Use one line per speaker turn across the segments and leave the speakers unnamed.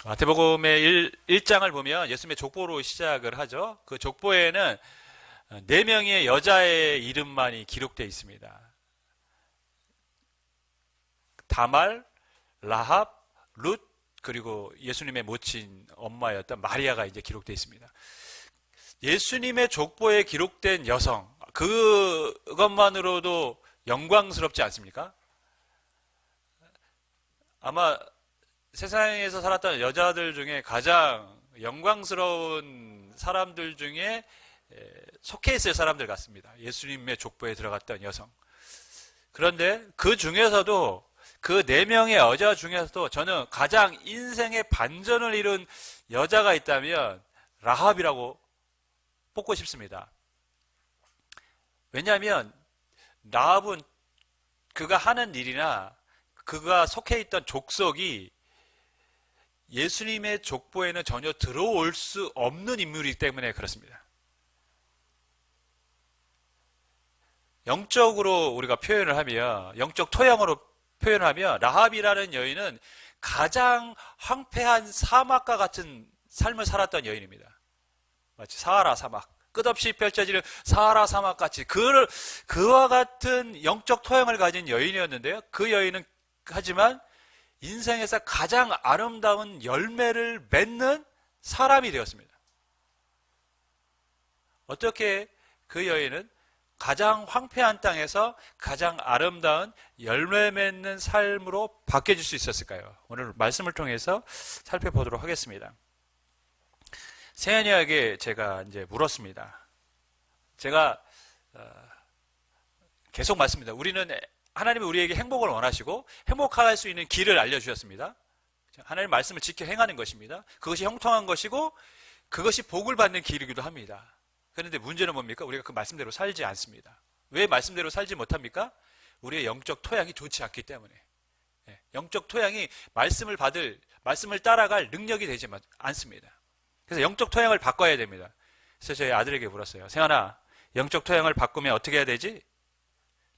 마태복음의 1장을 보면 예수님의 족보로 시작을 하죠. 그 족보에는 네 명의 여자의 이름만이 기록되어 있습니다. 다말, 라합, 룻, 그리고 예수님의 모친 엄마였던 마리아가 이제 기록되어 있습니다. 예수님의 족보에 기록된 여성, 그것만으로도 영광스럽지 않습니까? 아마 세상에서 살았던 여자들 중에 가장 영광스러운 사람들 중에 속해 있을 사람들 같습니다. 예수님의 족보에 들어갔던 여성. 그런데 그 중에서도 그 네 명의 여자 중에서도 저는 가장 인생의 반전을 이룬 여자가 있다면 라합이라고 뽑고 싶습니다. 왜냐하면 라합은 그가 하는 일이나 그가 속해 있던 족속이 예수님의 족보에는 전혀 들어올 수 없는 인물이기 때문에 그렇습니다. 영적으로 우리가 표현을 하면, 영적 토양으로 표현하면 라합이라는 여인은 가장 황폐한 사막과 같은 삶을 살았던 여인입니다. 마치 사하라 사막, 끝없이 펼쳐지는 사하라 사막같이 그와 같은 영적 토양을 가진 여인이었는데요. 그 여인은 하지만 인생에서 가장 아름다운 열매를 맺는 사람이 되었습니다. 어떻게 그 여인은 가장 황폐한 땅에서 가장 아름다운 열매 맺는 삶으로 바뀌어질 수 있었을까요? 오늘 말씀을 통해서 살펴보도록 하겠습니다. 세연이에게 제가 이제 물었습니다. 제가 계속 말씀입니다. 하나님은 우리에게 행복을 원하시고 행복할 수 있는 길을 알려주셨습니다. 하나님의 말씀을 지켜 행하는 것입니다. 그것이 형통한 것이고 그것이 복을 받는 길이기도 합니다. 그런데 문제는 뭡니까? 우리가 그 말씀대로 살지 않습니다. 왜 말씀대로 살지 못합니까? 우리의 영적 토양이 좋지 않기 때문에. 영적 토양이 말씀을 따라갈 능력이 되지 않습니다. 그래서 영적 토양을 바꿔야 됩니다. 그래서 저희 아들에게 물었어요. 세연아, 영적 토양을 바꾸면 어떻게 해야 되지?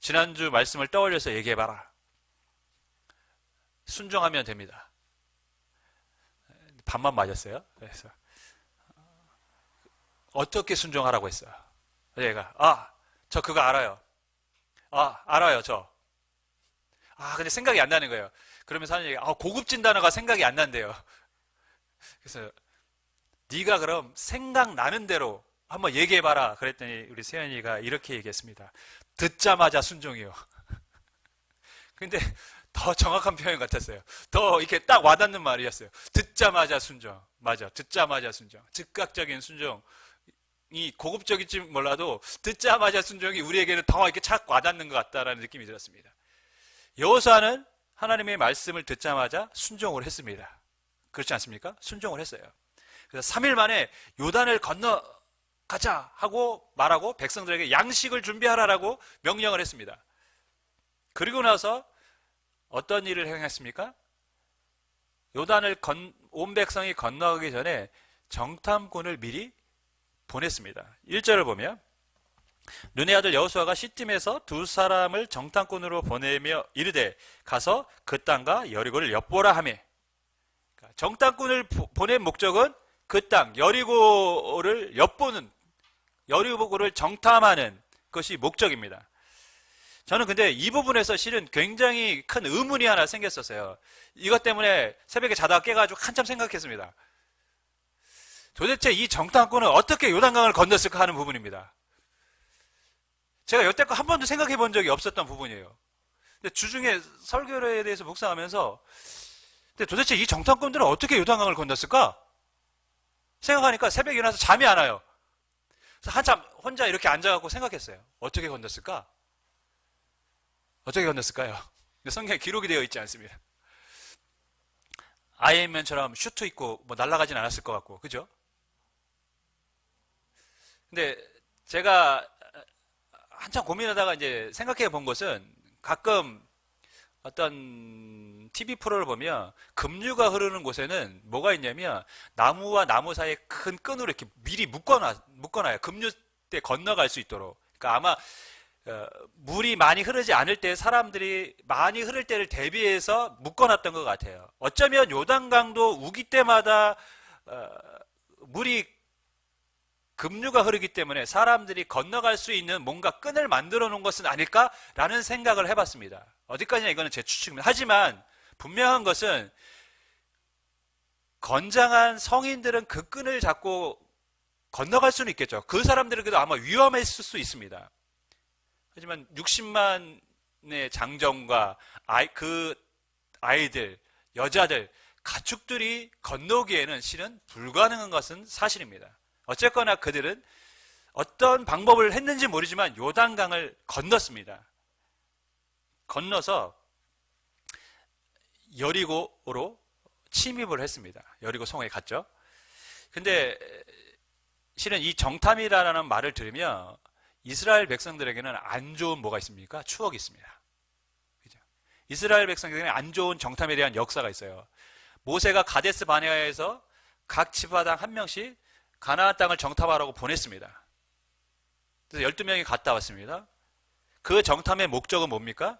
지난주 말씀을 떠올려서 얘기해봐라. 순종하면 됩니다. 반만 맞았어요. 그래서 어떻게 순종하라고 했어요? 얘가 저 그거 알아요. 알아요, 저. 근데 생각이 안 나는 거예요. 그러면서 하는 얘기가 고급진 단어가 생각이 안 난대요. 그래서 네가 그럼 생각나는 대로 한번 얘기해봐라. 그랬더니 우리 세연이가 이렇게 얘기했습니다. 듣자마자 순종이요. 근데 더 정확한 표현 같았어요. 더 이렇게 딱 와닿는 말이었어요. 듣자마자 순종. 맞아. 듣자마자 순종. 즉각적인 순종이 고급적일지 몰라도 듣자마자 순종이 우리에게는 더 이렇게 착 와닿는 것 같다라는 느낌이 들었습니다. 여호수아는 하나님의 말씀을 듣자마자 순종을 했습니다. 그렇지 않습니까? 순종을 했어요. 그래서 3일 만에 요단을 건너가자 하고 말하고 백성들에게 양식을 준비하라라고 명령을 했습니다. 그리고 나서 어떤 일을 행했습니까? 요단을 온 백성이 건너가기 전에 정탐꾼을 미리 보냈습니다. 1절을 보면 눈의 아들 여호수아가 시팀에서 두 사람을 정탐꾼으로 보내며 이르되 가서 그 땅과 여리고를 엿보라 하며, 정탐꾼을 보낸 목적은 그 땅 여리고를 엿보는, 여리고를 정탐하는 것이 목적입니다. 저는 근데 이 부분에서 실은 굉장히 큰 의문이 하나 생겼었어요. 이것 때문에 새벽에 자다가 깨가지고 한참 생각했습니다. 도대체 이 정탐꾼은 어떻게 요단강을 건넜을까 하는 부분입니다. 제가 여태껏 한 번도 생각해 본 적이 없었던 부분이에요. 근데 주중에 설교에 대해서 묵상하면서 근데 도대체 이 정탐꾼들은 어떻게 요단강을 건넜을까? 생각하니까 새벽에 일어나서 잠이 안 와요. 그래서 한참 혼자 이렇게 앉아갖고 생각했어요. 어떻게 건넜을까? 어떻게 건넜을까요? 성경에 기록이 되어 있지 않습니다. 아이언맨처럼 슈트 입고 날아가진 않았을 것 같고, 그죠? 근데 제가 한참 고민하다가 이제 생각해 본 것은 가끔 어떤 TV 프로를 보면 급류가 흐르는 곳에는 뭐가 있냐면 나무와 나무 사이에 큰 끈으로 이렇게 미리 묶어놔요. 급류 때 건너갈 수 있도록. 그러니까 아마 물이 많이 흐르지 않을 때 사람들이 많이 흐를 때를 대비해서 묶어놨던 것 같아요. 어쩌면 요단강도 우기 때마다 물이 급류가 흐르기 때문에 사람들이 건너갈 수 있는 뭔가 끈을 만들어 놓은 것은 아닐까라는 생각을 해봤습니다. 어디까지나 이거는 제 추측입니다. 하지만 분명한 것은 건장한 성인들은 그 끈을 잡고 건너갈 수는 있겠죠. 그 사람들에게도 아마 위험했을 수 있습니다. 하지만 60만의 장정과 그 아이들, 여자들, 가축들이 건너기에는 실은 불가능한 것은 사실입니다. 어쨌거나 그들은 어떤 방법을 했는지 모르지만 요단강을 건넜습니다. 건너서 여리고로 침입을 했습니다. 여리고 성에 갔죠. 근데 실은 이 정탐이라는 말을 들으면 이스라엘 백성들에게는 안 좋은 뭐가 있습니까? 추억이 있습니다. 그죠? 이스라엘 백성들에게는 안 좋은 정탐에 대한 역사가 있어요. 모세가 가데스 바네아에서 각 지파당 한 명씩 가나안 땅을 정탐하라고 보냈습니다. 그래서 12명이 갔다 왔습니다. 그 정탐의 목적은 뭡니까?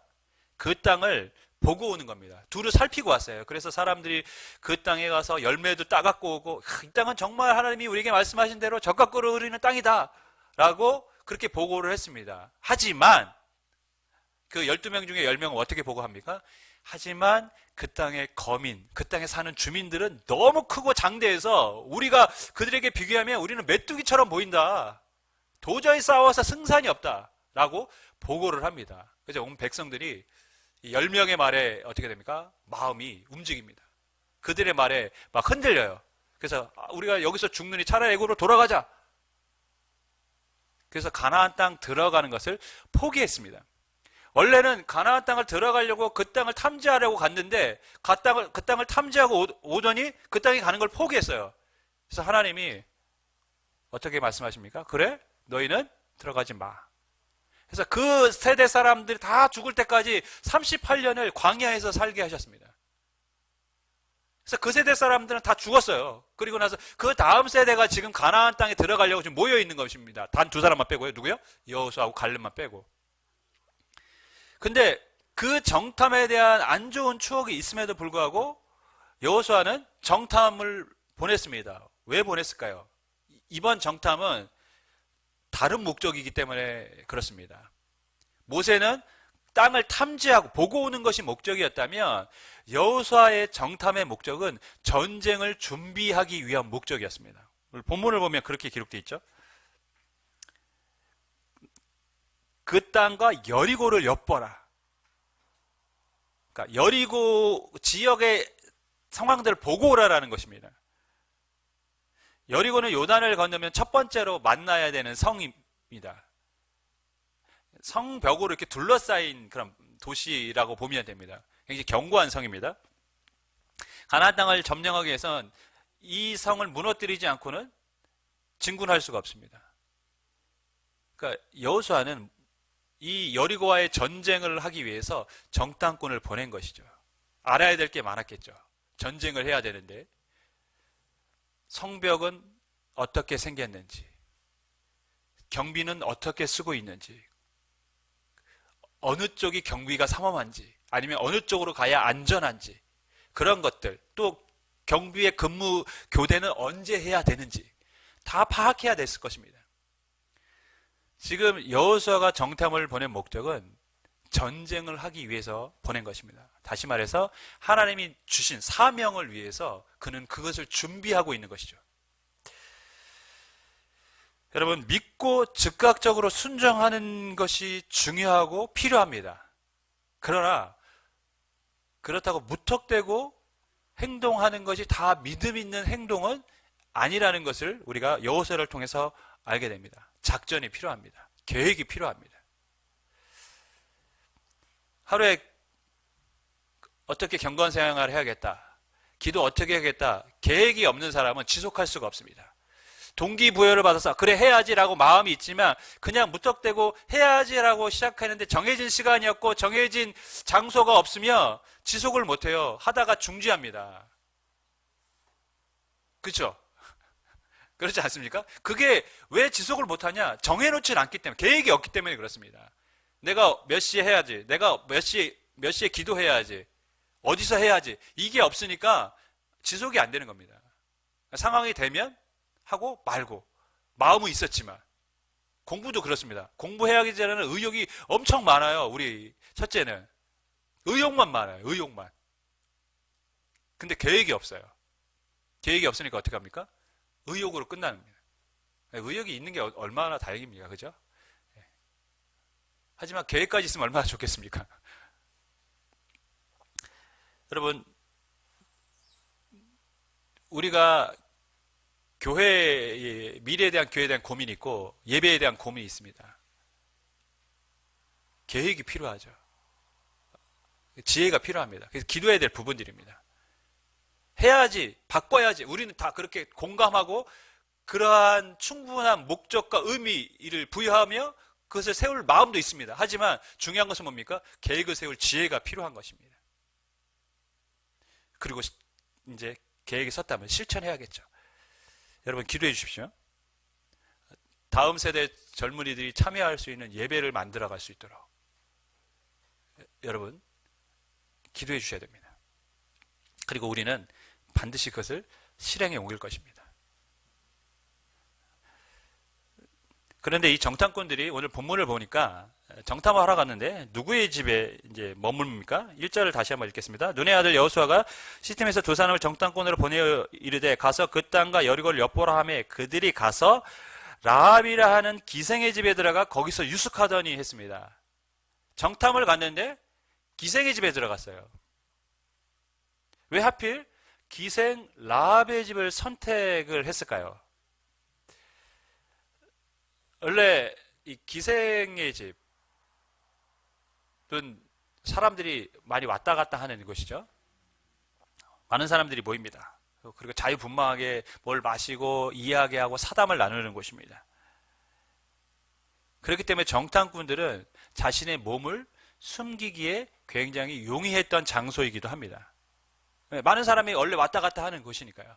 그 땅을 보고 오는 겁니다. 두루 살피고 왔어요. 그래서 사람들이 그 땅에 가서 열매도 따갖고 오고 이 땅은 정말 하나님이 우리에게 말씀하신 대로 젖과 꿀을 흐르는 땅이다 라고 그렇게 보고를 했습니다. 하지만 그 12명 중에 10명은 어떻게 보고합니까? 하지만 그 땅의 거민, 그 땅에 사는 주민들은 너무 크고 장대해서 우리가 그들에게 비교하면 우리는 메뚜기처럼 보인다. 도저히 싸워서 승산이 없다 라고 보고를 합니다. 그래서 온 백성들이 10명의 말에 어떻게 됩니까? 마음이 움직입니다. 그들의 말에 막 흔들려요. 그래서 우리가 여기서 죽느니 차라리 애굽으로 돌아가자. 그래서 가나안 땅 들어가는 것을 포기했습니다. 원래는 가나안 땅을 들어가려고 그 땅을 탐지하려고 갔는데 그 땅을 탐지하고 오더니 그 땅에 가는 걸 포기했어요. 그래서 하나님이 어떻게 말씀하십니까? 그래? 너희는 들어가지 마. 그래서 그 세대 사람들이 다 죽을 때까지 38년을 광야에서 살게 하셨습니다. 그래서 그 세대 사람들은 다 죽었어요. 그리고 나서 그 다음 세대가 지금 가나안 땅에 들어가려고 지금 모여 있는 것입니다. 단 두 사람만 빼고요. 누구요? 여호수아하고 갈렙만 빼고. 근데 그 정탐에 대한 안 좋은 추억이 있음에도 불구하고 여호수아는 정탐을 보냈습니다. 왜 보냈을까요? 이번 정탐은 다른 목적이기 때문에 그렇습니다. 모세는 땅을 탐지하고 보고 오는 것이 목적이었다면 여호수아의 정탐의 목적은 전쟁을 준비하기 위한 목적이었습니다. 본문을 보면 그렇게 기록되어 있죠. 그 땅과 여리고를 엿보라. 그러니까 여리고 지역의 상황들을 보고 오라라는 것입니다. 여리고는 요단을 건너면 첫 번째로 만나야 되는 성입니다. 성벽으로 이렇게 둘러싸인 그런 도시라고 보면 됩니다. 굉장히 견고한 성입니다. 가나안 땅을 점령하기 위해선 이 성을 무너뜨리지 않고는 진군할 수가 없습니다. 그러니까 여호수아는 이 여리고와의 전쟁을 하기 위해서 정탐꾼을 보낸 것이죠. 알아야 될 게 많았겠죠. 전쟁을 해야 되는데 성벽은 어떻게 생겼는지, 경비는 어떻게 쓰고 있는지, 어느 쪽이 경비가 삼엄한지, 아니면 어느 쪽으로 가야 안전한지, 그런 것들, 또 경비의 근무 교대는 언제 해야 되는지 다 파악해야 됐을 것입니다. 지금 여호수아가 정탐을 보낸 목적은 전쟁을 하기 위해서 보낸 것입니다. 다시 말해서 하나님이 주신 사명을 위해서 그는 그것을 준비하고 있는 것이죠. 여러분, 믿고 즉각적으로 순종하는 것이 중요하고 필요합니다. 그러나 그렇다고 무턱대고 행동하는 것이 다 믿음 있는 행동은 아니라는 것을 우리가 여호수아를 통해서 알게 됩니다. 작전이 필요합니다. 계획이 필요합니다. 하루에 어떻게 경건생활을 해야겠다, 기도 어떻게 해야겠다, 계획이 없는 사람은 지속할 수가 없습니다. 동기부여를 받아서 그래 해야지라고 마음이 있지만 그냥 무턱대고 해야지라고 시작했는데 정해진 시간이 없고 정해진 장소가 없으면 지속을 못해요. 하다가 중지합니다. 그렇죠? 그렇지 않습니까? 그게 왜 지속을 못하냐? 정해놓지 않기 때문에, 계획이 없기 때문에 그렇습니다. 내가 몇 시에 해야지. 내가 몇 시에 기도해야지. 어디서 해야지. 이게 없으니까 지속이 안 되는 겁니다. 상황이 되면 하고 말고. 마음은 있었지만. 공부도 그렇습니다. 공부해야지 되는 의욕이 엄청 많아요. 우리 첫째는. 의욕만 많아요. 의욕만. 근데 계획이 없어요. 계획이 없으니까 어떻게 합니까? 의욕으로 끝나는 겁니다. 의욕이 있는 게 얼마나 다행입니까? 그죠? 하지만 계획까지 있으면 얼마나 좋겠습니까? 여러분, 우리가 교회의 미래에 대한 교회에 대한 고민이 있고 예배에 대한 고민이 있습니다. 계획이 필요하죠. 지혜가 필요합니다. 그래서 기도해야 될 부분들입니다. 해야지, 바꿔야지. 우리는 다 그렇게 공감하고 그러한 충분한 목적과 의미를 부여하며 그것을 세울 마음도 있습니다. 하지만 중요한 것은 뭡니까? 계획을 세울 지혜가 필요한 것입니다. 그리고 이제 계획이 섰다면 실천해야겠죠. 여러분 기도해 주십시오. 다음 세대 젊은이들이 참여할 수 있는 예배를 만들어갈 수 있도록 여러분 기도해 주셔야 됩니다. 그리고 우리는 반드시 그것을 실행에 옮길 것입니다. 그런데 이 정탐꾼들이 오늘 본문을 보니까 정탐을 하러 갔는데 누구의 집에 이제 머물입니까? 1절을 다시 한번 읽겠습니다. 눈의 아들 여호수아가 시팀에서 두 사람을 정탐꾼으로 보내어 이르되 가서 그 땅과 여리고를 엿보라 하매 그들이 가서 라합이라 하는 기생의 집에 들어가 거기서 유숙하더니 했습니다. 정탐을 갔는데 기생의 집에 들어갔어요. 왜 하필 기생 라합의 집을 선택을 했을까요? 원래 이 기생의 집은 사람들이 많이 왔다 갔다 하는 곳이죠. 많은 사람들이 모입니다. 그리고 자유분방하게 뭘 마시고 이야기하고 사담을 나누는 곳입니다. 그렇기 때문에 정탐꾼들은 자신의 몸을 숨기기에 굉장히 용이했던 장소이기도 합니다. 많은 사람이 원래 왔다 갔다 하는 곳이니까요.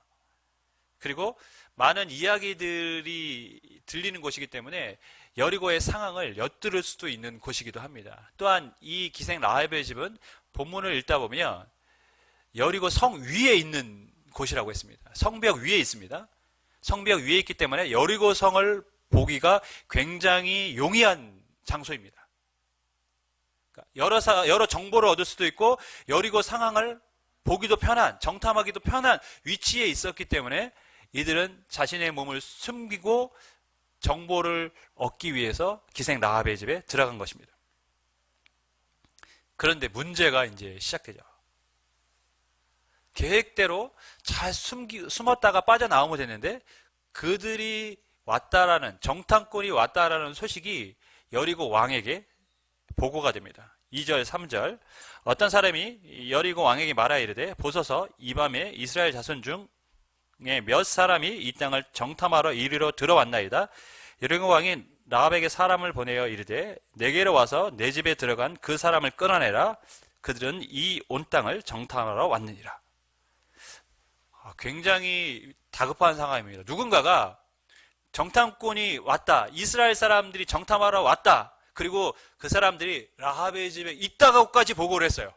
그리고 많은 이야기들이 들리는 곳이기 때문에 여리고의 상황을 엿들을 수도 있는 곳이기도 합니다. 또한 이 기생 라합의 집은 본문을 읽다 보면 여리고 성 위에 있는 곳이라고 했습니다. 성벽 위에 있습니다. 성벽 위에 있기 때문에 여리고 성을 보기가 굉장히 용이한 장소입니다. 그러니까 여러 정보를 얻을 수도 있고 여리고 상황을 보기도 편한, 정탐하기도 편한 위치에 있었기 때문에 이들은 자신의 몸을 숨기고 정보를 얻기 위해서 기생 라합의 집에 들어간 것입니다. 그런데 문제가 이제 시작되죠. 계획대로 잘 숨었다가 빠져나오면 됐는데 그들이 왔다라는, 정탐꾼이 왔다라는 소식이 여리고 왕에게 보고가 됩니다. 2절, 3절. 어떤 사람이 여리고 왕에게 말하여 이르되 보소서 이 밤에 이스라엘 자손 중에 몇 사람이 이 땅을 정탐하러 이리로 들어왔나이다. 여리고 왕이 라합에게 사람을 보내어 이르되 내게로 와서 내 집에 들어간 그 사람을 끌어내라. 그들은 이 온 땅을 정탐하러 왔느니라. 굉장히 다급한 상황입니다. 누군가가 정탐꾼이 왔다. 이스라엘 사람들이 정탐하러 왔다. 그리고 그 사람들이 라합의 집에 있다고까지 보고를 했어요.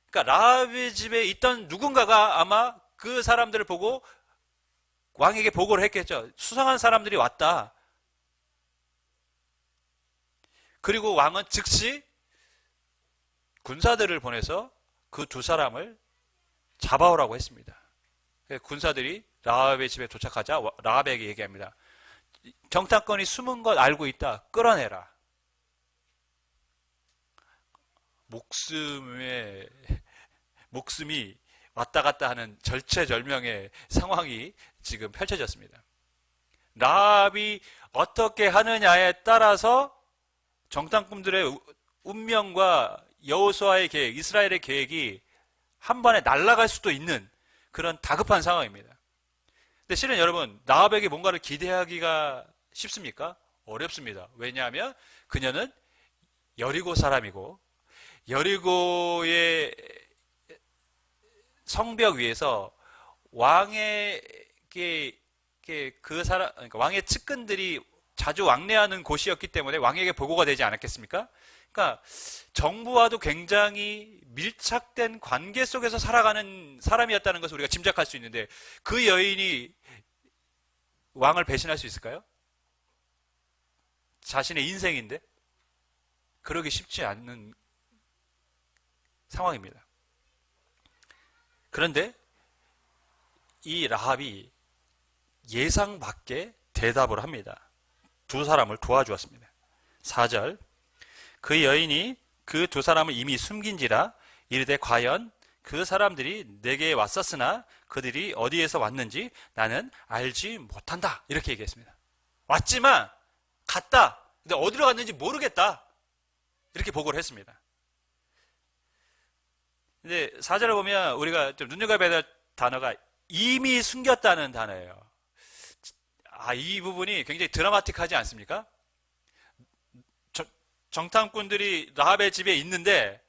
그러니까 라합의 집에 있던 누군가가 아마 그 사람들을 보고 왕에게 보고를 했겠죠. 수상한 사람들이 왔다. 그리고 왕은 즉시 군사들을 보내서 그 두 사람을 잡아오라고 했습니다. 군사들이 라합의 집에 도착하자 라합에게 얘기합니다. 정탐꾼이 숨은 것 알고 있다. 끌어내라. 목숨이 왔다 갔다 하는 절체절명의 상황이 지금 펼쳐졌습니다. 라합이 어떻게 하느냐에 따라서 정탐꾼들의 운명과 여호수아의 계획, 이스라엘의 계획이 한 번에 날아갈 수도 있는 그런 다급한 상황입니다. 근데 실은 여러분, 라합에게 뭔가를 기대하기가 쉽습니까? 어렵습니다. 왜냐하면 그녀는 여리고 사람이고 여리고의 성벽 위에서 왕에게 그러니까 왕의 측근들이 자주 왕래하는 곳이었기 때문에 왕에게 보고가 되지 않았겠습니까? 그러니까 정부와도 굉장히 밀착된 관계 속에서 살아가는 사람이었다는 것을 우리가 짐작할 수 있는데 그 여인이 왕을 배신할 수 있을까요? 자신의 인생인데 그러기 쉽지 않는 상황입니다. 그런데 이 라합이 예상 밖의 대답을 합니다. 두 사람을 도와주었습니다. 4절 그 여인이 그 두 사람을 이미 숨긴지라 이르되 과연 그 사람들이 내게 왔었으나 그들이 어디에서 왔는지 나는 알지 못한다. 이렇게 얘기했습니다. 왔지만 갔다. 근데 어디로 갔는지 모르겠다. 이렇게 보고를 했습니다. 근데 4절을 보면 우리가 좀 눈여겨봐야 될 단어가 이미 숨겼다는 단어예요. 이 부분이 굉장히 드라마틱하지 않습니까? 정탐꾼들이 라합의 집에 있는데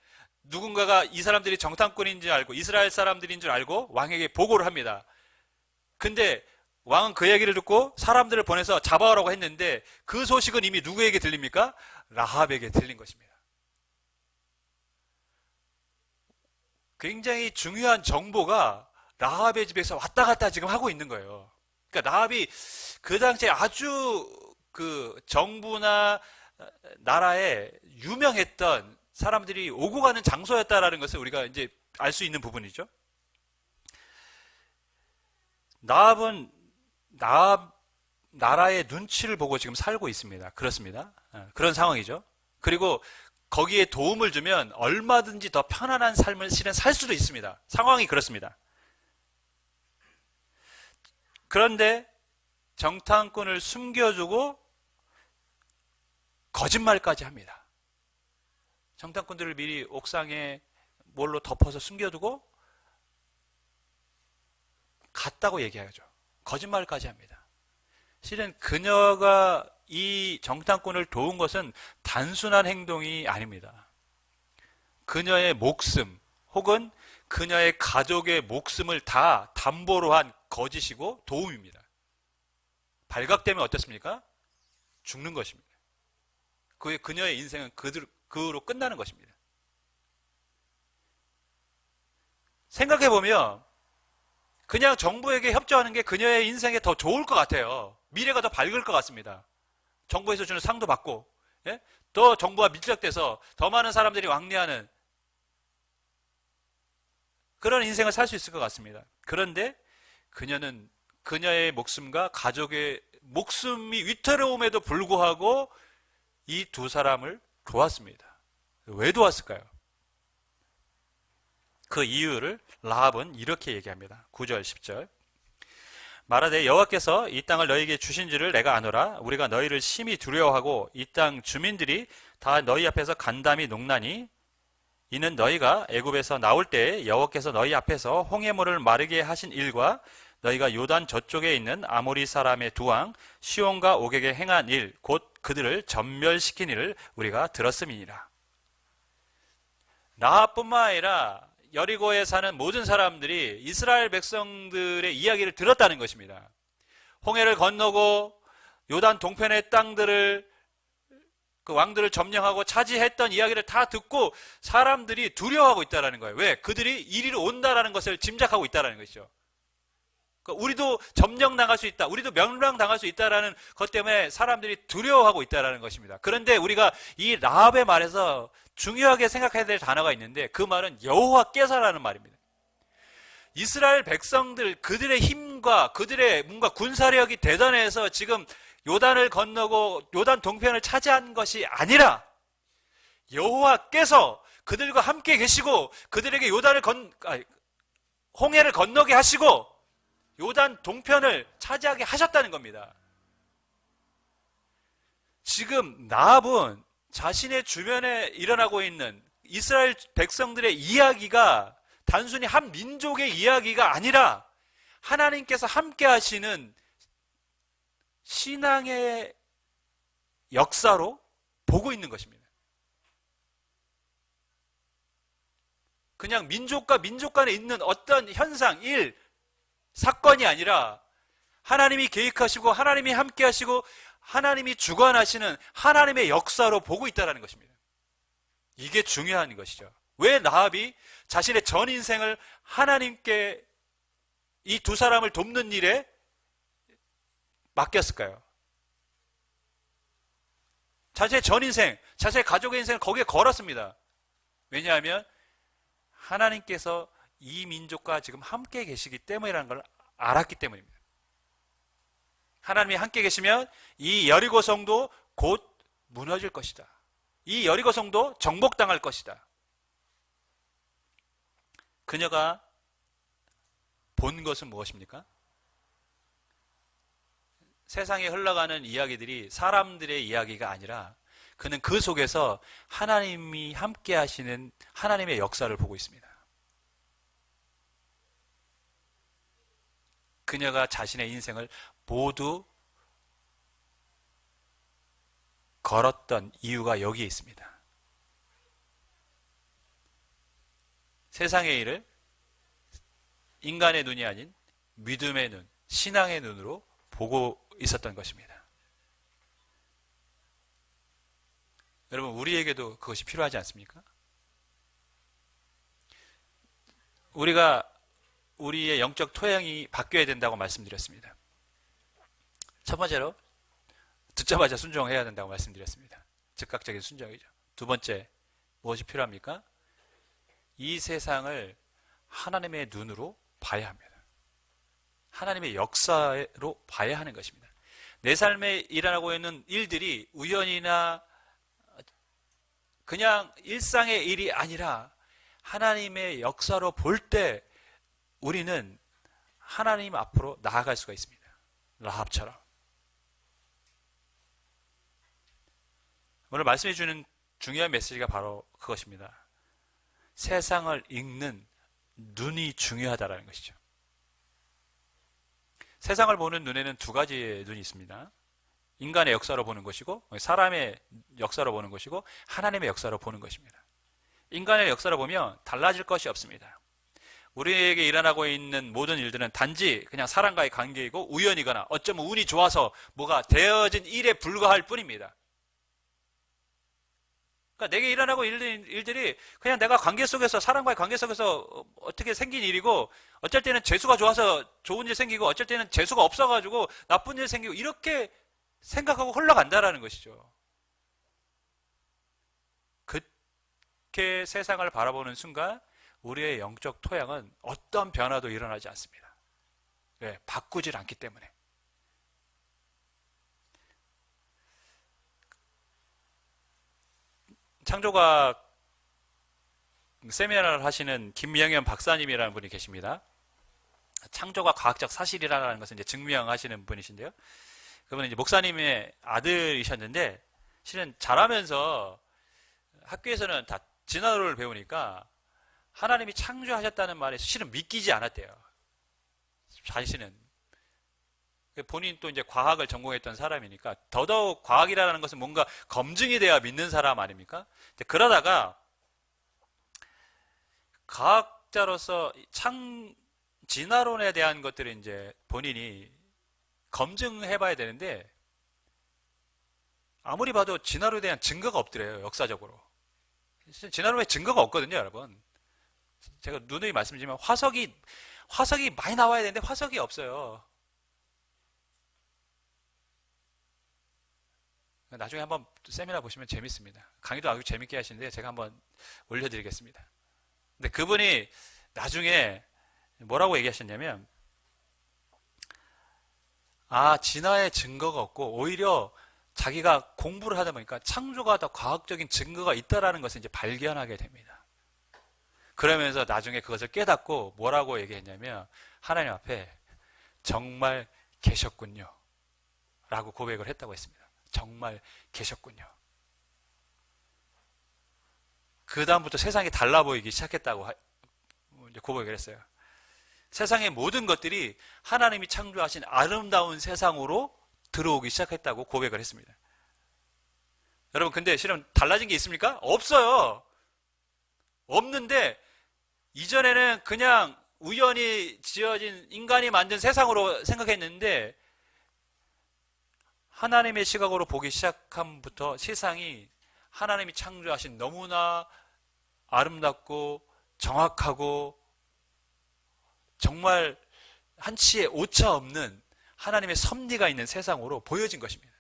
누군가가 이 사람들이 정탐꾼인 줄 알고 이스라엘 사람들인 줄 알고 왕에게 보고를 합니다. 근데 왕은 그 얘기를 듣고 사람들을 보내서 잡아오라고 했는데 그 소식은 이미 누구에게 들립니까? 라합에게 들린 것입니다. 굉장히 중요한 정보가 라합의 집에서 왔다 갔다 지금 하고 있는 거예요. 그러니까 라합이 그 당시에 아주 그 정부나 나라에 유명했던 사람들이 오고 가는 장소였다라는 것을 우리가 이제 알 수 있는 부분이죠. 라합은 나라의 눈치를 보고 지금 살고 있습니다. 그렇습니다. 그런 상황이죠. 그리고 거기에 도움을 주면 얼마든지 더 편안한 삶을 실은 살 수도 있습니다. 상황이 그렇습니다. 그런데 정탐꾼을 숨겨주고 거짓말까지 합니다. 정탐꾼들을 미리 옥상에 뭘로 덮어서 숨겨두고 갔다고 얘기하죠. 거짓말까지 합니다. 실은 그녀가 이 정탐꾼을 도운 것은 단순한 행동이 아닙니다. 그녀의 목숨 혹은 그녀의 가족의 목숨을 다 담보로 한 거짓이고 도움입니다. 발각되면 어떻습니까? 죽는 것입니다. 그녀의 인생은 그로 끝나는 것입니다. 생각해보면 그냥 정부에게 협조하는 게 그녀의 인생에 더 좋을 것 같아요. 미래가 더 밝을 것 같습니다. 정부에서 주는 상도 받고 더 정부와 밀착돼서 더 많은 사람들이 왕래하는 그런 인생을 살 수 있을 것 같습니다. 그런데 그녀는 그녀의 목숨과 가족의 목숨이 위태로움에도 불구하고 이 두 사람을 도왔습니다. 왜 도왔을까요? 그 이유를 라합은 이렇게 얘기합니다. 9절 10절 말하되 여호와께서 이 땅을 너희에게 주신 줄을 내가 아노라. 우리가 너희를 심히 두려워하고 이 땅 주민들이 다 너희 앞에서 간담이 녹나니 이는 너희가 애굽에서 나올 때에 여호와께서 너희 앞에서 홍해물을 마르게 하신 일과 너희가 요단 저쪽에 있는 아모리 사람의 두 왕 시온과 오객에 행한 일 곧 그들을 전멸시킨 일을 우리가 들었음이니라. 라합뿐만 아니라 여리고에 사는 모든 사람들이 이스라엘 백성들의 이야기를 들었다는 것입니다. 홍해를 건너고 요단 동편의 땅들을 그 왕들을 점령하고 차지했던 이야기를 다 듣고 사람들이 두려워하고 있다는 거예요. 왜? 그들이 이리로 온다라는 것을 짐작하고 있다는 것이죠. 그러니까 우리도 점령당할 수 있다. 우리도 멸망당할 수 있다라는 것 때문에 사람들이 두려워하고 있다는 것입니다. 그런데 우리가 이 라합의 말에서 중요하게 생각해야 될 단어가 있는데 그 말은 여호와께서라는 말입니다. 이스라엘 백성들 그들의 힘과 그들의 뭔가 군사력이 대단해서 지금 요단을 건너고 요단 동편을 차지한 것이 아니라 여호와께서 그들과 함께 계시고 그들에게 홍해를 건너게 하시고 요단 동편을 차지하게 하셨다는 겁니다. 지금 라합은 자신의 주변에 일어나고 있는 이스라엘 백성들의 이야기가 단순히 한 민족의 이야기가 아니라 하나님께서 함께 하시는 신앙의 역사로 보고 있는 것입니다. 그냥 민족과 민족 간에 있는 어떤 현상, 일, 사건이 아니라 하나님이 계획하시고 하나님이 함께 하시고 하나님이 주관하시는 하나님의 역사로 보고 있다는 것입니다. 이게 중요한 것이죠. 왜 라합이 자신의 전 인생을 하나님께 이 두 사람을 돕는 일에 맡겼을까요? 자신의 전 인생, 자신의 가족의 인생을 거기에 걸었습니다. 왜냐하면 하나님께서 이 민족과 지금 함께 계시기 때문이라는 걸 알았기 때문입니다. 하나님이 함께 계시면 이 여리고 성도 곧 무너질 것이다. 이 여리고 성도 정복당할 것이다. 그녀가 본 것은 무엇입니까? 세상에 흘러가는 이야기들이 사람들의 이야기가 아니라 그는 그 속에서 하나님이 함께 하시는 하나님의 역사를 보고 있습니다. 그녀가 자신의 인생을 모두 걸었던 이유가 여기에 있습니다. 세상의 일을 인간의 눈이 아닌 믿음의 눈, 신앙의 눈으로 보고 있었던 것입니다. 여러분, 우리에게도 그것이 필요하지 않습니까? 우리가 우리의 영적 토양이 바뀌어야 된다고 말씀드렸습니다. 첫 번째로 듣자마자 순종해야 된다고 말씀드렸습니다. 즉각적인 순종이죠. 두 번째, 무엇이 필요합니까? 이 세상을 하나님의 눈으로 봐야 합니다. 하나님의 역사로 봐야 하는 것입니다. 내 삶에 일어나고 있는 일들이 우연이나 그냥 일상의 일이 아니라 하나님의 역사로 볼 때 우리는 하나님 앞으로 나아갈 수가 있습니다. 라합처럼. 오늘 말씀해 주는 중요한 메시지가 바로 그것입니다. 세상을 읽는 눈이 중요하다는 것이죠. 세상을 보는 눈에는 두 가지의 눈이 있습니다. 인간의 역사로 보는 것이고, 사람의 역사로 보는 것이고, 하나님의 역사로 보는 것입니다. 인간의 역사로 보면 달라질 것이 없습니다. 우리에게 일어나고 있는 모든 일들은 단지 그냥 사람과의 관계이고 우연이거나 어쩌면 운이 좋아서 뭐가 되어진 일에 불과할 뿐입니다. 그러니까 내게 일어나고 있는 일들이 그냥 내가 관계 속에서, 사람과의 관계 속에서 어떻게 생긴 일이고, 어쩔 때는 재수가 좋아서 좋은 일 생기고, 어쩔 때는 재수가 없어가지고 나쁜 일 생기고, 이렇게 생각하고 흘러간다라는 것이죠. 그렇게 세상을 바라보는 순간 우리의 영적 토양은 어떤 변화도 일어나지 않습니다. 왜? 바꾸질 않기 때문에. 창조과학 세미나를 하시는 김명현 박사님이라는 분이 계십니다. 창조가 과학적 사실이라는 것을 이제 증명하시는 분이신데요. 그분은 이제 목사님의 아들이셨는데, 실은 자라면서 학교에서는 다 진화론을 배우니까 하나님이 창조하셨다는 말에 실은 믿기지 않았대요. 자신은. 본인 또 이제 과학을 전공했던 사람이니까 더더욱 과학이라는 것은 뭔가 검증이 돼야 믿는 사람 아닙니까? 그러다가 과학자로서 진화론에 대한 것들을 이제 본인이 검증해봐야 되는데, 아무리 봐도 진화론에 대한 증거가 없더래요, 역사적으로. 진화론에 증거가 없거든요, 여러분. 제가 누누이 말씀드리지만 화석이 많이 나와야 되는데 화석이 없어요. 나중에 한번 세미나 보시면 재밌습니다. 강의도 아주 재밌게 하시는데 제가 한번 올려드리겠습니다. 근데 그분이 나중에 뭐라고 얘기하셨냐면, 진화의 증거가 없고 오히려 자기가 공부를 하다 보니까 창조가 더 과학적인 증거가 있다라는 것을 이제 발견하게 됩니다. 그러면서 나중에 그것을 깨닫고 뭐라고 얘기했냐면, 하나님 앞에 정말 계셨군요 라고 고백을 했다고 했습니다. 정말 계셨군요. 그 다음부터 세상이 달라 보이기 시작했다고 고백을 했어요. 세상의 모든 것들이 하나님이 창조하신 아름다운 세상으로 들어오기 시작했다고 고백을 했습니다. 여러분, 근데 실은 달라진 게 있습니까? 없어요. 없는데 이전에는 그냥 우연히 지어진 인간이 만든 세상으로 생각했는데, 하나님의 시각으로 보기 시작함부터 세상이 하나님이 창조하신 너무나 아름답고 정확하고 정말 한치의 오차 없는 하나님의 섭리가 있는 세상으로 보여진 것입니다.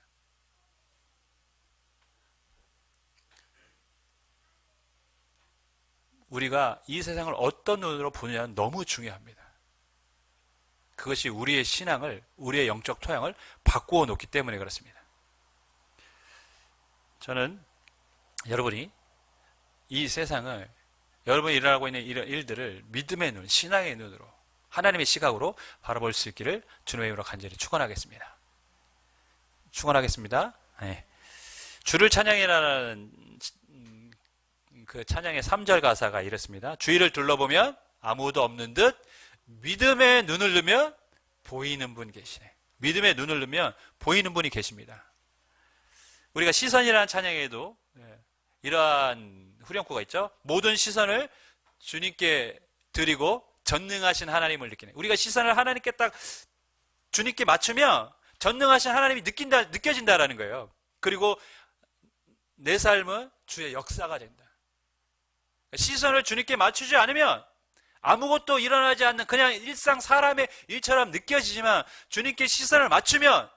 우리가 이 세상을 어떤 눈으로 보느냐는 너무 중요합니다. 그것이 우리의 신앙을, 우리의 영적 토양을 바꾸어 놓기 때문에 그렇습니다. 저는 여러분이 이 세상을, 여러분이 일어나고 있는 이런 일들을 믿음의 눈, 신앙의 눈으로, 하나님의 시각으로 바라볼 수 있기를 주님의 이름으로 간절히 축원하겠습니다. 축원하겠습니다. 네. 주를 찬양이라는 그 찬양의 3절 가사가 이렇습니다. 주위를 둘러보면 아무도 없는 듯 믿음의 눈을 넣으면 보이는 분 계시네. 믿음의 눈을 넣으면 보이는 분이 계십니다. 우리가 시선이라는 찬양에도 이러한 후렴구가 있죠. 모든 시선을 주님께 드리고 전능하신 하나님을 느끼네. 우리가 시선을 하나님께 딱 주님께 맞추면 전능하신 하나님이 느껴진다라는 거예요. 그리고 내 삶은 주의 역사가 된다. 시선을 주님께 맞추지 않으면 아무것도 일어나지 않는 그냥 일상 사람의 일처럼 느껴지지만 주님께 시선을 맞추면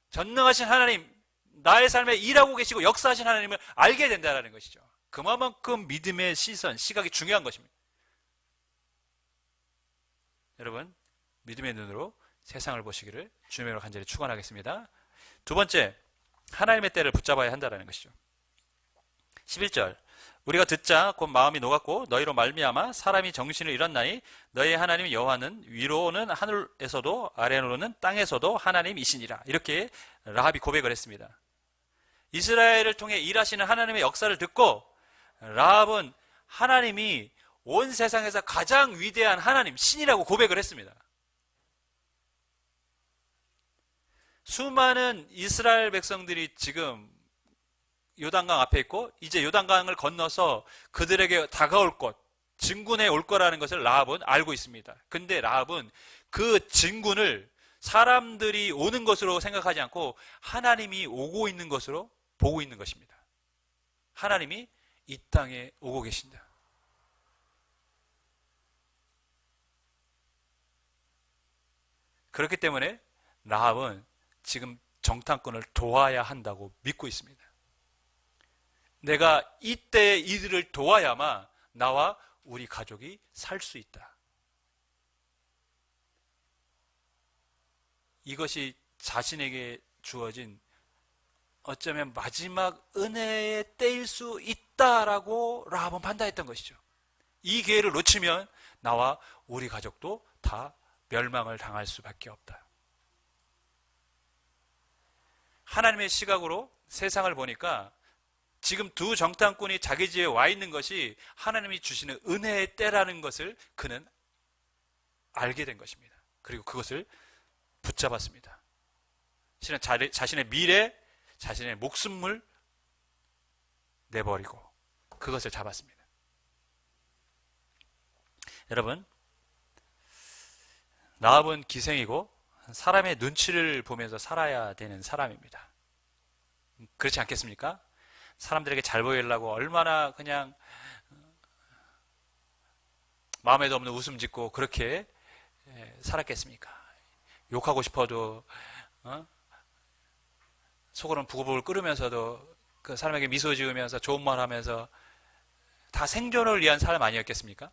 전능하신 하나님, 나의 삶에 일하고 계시고 역사하신 하나님을 알게 된다는 것이죠. 그만큼 믿음의 시선, 시각이 중요한 것입니다. 여러분, 믿음의 눈으로 세상을 보시기를 주님으로 간절히 축원하겠습니다. 두 번째, 하나님의 때를 붙잡아야 한다는 것이죠. 11절, 우리가 듣자 곧 마음이 녹았고 너희로 말미암아 사람이 정신을 잃었나니 너희 하나님 여호와는 위로는 하늘에서도 아래로는 땅에서도 하나님이시니라. 이렇게 라합이 고백을 했습니다. 이스라엘을 통해 일하시는 하나님의 역사를 듣고 라합은 하나님이 온 세상에서 가장 위대한 하나님, 신이라고 고백을 했습니다. 수많은 이스라엘 백성들이 지금 요단강 앞에 있고 이제 요단강을 건너서 그들에게 다가올 것, 진군해 올 거라는 것을 라합은 알고 있습니다. 근데 라합은 그 진군을 사람들이 오는 것으로 생각하지 않고 하나님이 오고 있는 것으로 보고 있는 것입니다. 하나님이 이 땅에 오고 계신다. 그렇기 때문에 라합은 지금 정탐꾼을 도와야 한다고 믿고 있습니다. 내가 이때 이들을 도와야만 나와 우리 가족이 살 수 있다. 이것이 자신에게 주어진 어쩌면 마지막 은혜의 때일 수 있다라고 라합은 판단했던 것이죠. 이 기회를 놓치면 나와 우리 가족도 다 멸망을 당할 수밖에 없다. 하나님의 시각으로 세상을 보니까 지금 두 정탐꾼이 자기 집에 와 있는 것이 하나님이 주시는 은혜의 때라는 것을 그는 알게 된 것입니다. 그리고 그것을 붙잡았습니다. 실은 자신의 미래, 자신의 목숨을 내버리고 그것을 잡았습니다. 여러분, 라합은 기생이고 사람의 눈치를 보면서 살아야 되는 사람입니다. 그렇지 않겠습니까? 사람들에게 잘 보이려고 얼마나 그냥 마음에도 없는 웃음 짓고 그렇게 살았겠습니까? 욕하고 싶어도 속으로는 부글부글 끓으면서도 그 사람에게 미소 지으면서 좋은 말 하면서 다 생존을 위한 삶 아니었겠습니까?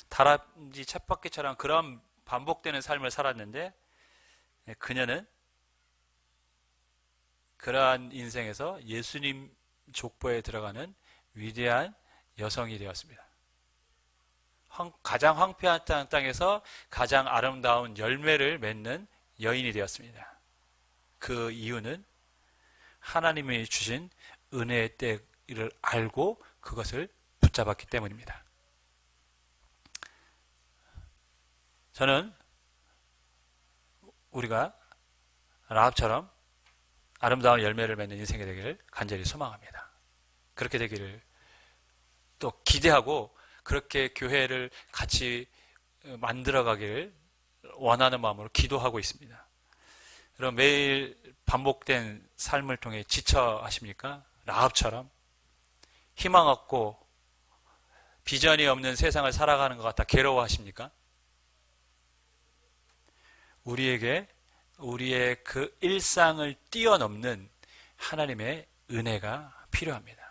다람쥐 쳇바퀴처럼 그런 반복되는 삶을 살았는데 그녀는 그러한 인생에서 예수님 족보에 들어가는 위대한 여성이 되었습니다. 가장 황폐한 땅에서 가장 아름다운 열매를 맺는 여인이 되었습니다. 그 이유는 하나님이 주신 은혜의 때를 알고 그것을 붙잡았기 때문입니다. 저는 우리가 라합처럼 아름다운 열매를 맺는 인생이 되기를 간절히 소망합니다. 그렇게 되기를 또 기대하고 그렇게 교회를 같이 만들어가기를 원하는 마음으로 기도하고 있습니다. 여러분 매일 반복된 삶을 통해 지쳐 하십니까? 라합처럼 희망 없고 비전이 없는 세상을 살아가는 것 같아 괴로워 하십니까? 우리에게 우리의 그 일상을 뛰어넘는 하나님의 은혜가 필요합니다.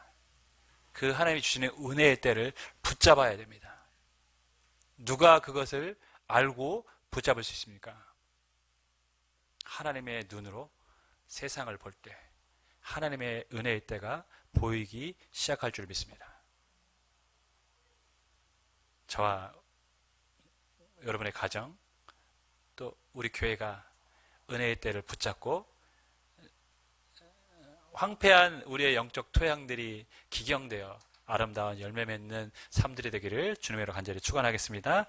그 하나님이 주시는 은혜의 때를 붙잡아야 됩니다. 누가 그것을 알고 붙잡을 수 있습니까? 하나님의 눈으로 세상을 볼 때 하나님의 은혜의 때가 보이기 시작할 줄 믿습니다. 저와 여러분의 가정 또 우리 교회가 은혜의 때를 붙잡고 황폐한 우리의 영적 토양들이 기경되어 아름다운 열매 맺는 삶들이 되기를 주님으로 간절히 축원하겠습니다.